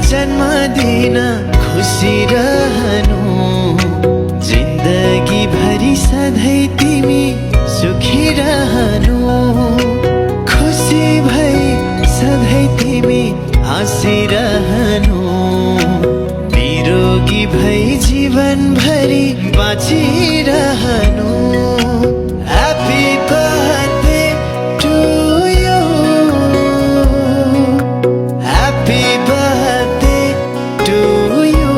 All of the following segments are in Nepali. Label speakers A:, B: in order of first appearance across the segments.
A: जन्मदिन खुसी रहनु, जिन्दगी भरि सधैँ तिमी सुखी रहनु। खुसी भई सधैँ तिमी हाँसिरहनु, निरोगी भई जीवन भरि बाँचिरहनु। Happy birthday to you, happy birthday to you,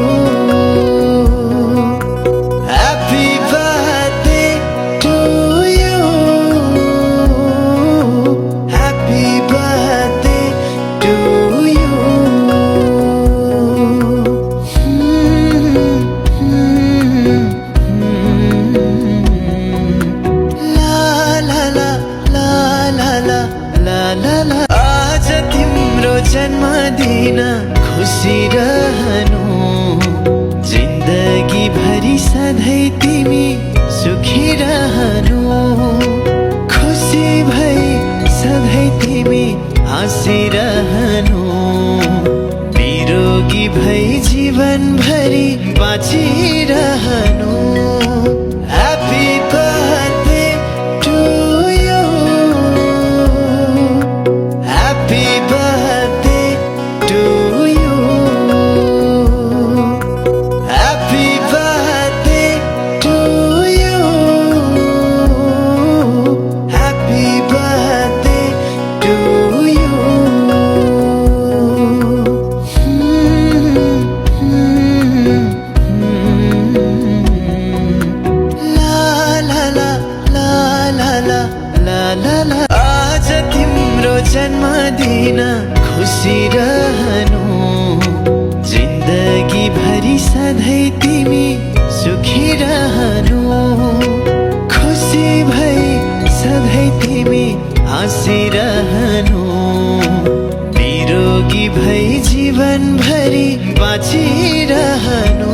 A: happy birthday to you, happy birthday to you. आज तिम्रो जन्मदिन खुसी रहनु, जिन्दगी भरि सधैँ तिमी सुखी रहनु। खुसी भई सधैँ तिमी हाँसिरहनु, निरोगी भई जीवन भरि बाँचिरहनु। Happy birthday to you, happy birthday to you, happy birthday to you, happy birthday to you. आज तिम्रो जन्मदिन खुसी रहनु, जिन्दगी भरि सधैँ तिमी सुखी रहनु। खुसी भई सधैँ तिमी हाँसिरहनु, निरोगी भई जीवन भरि बाँचिरहनु।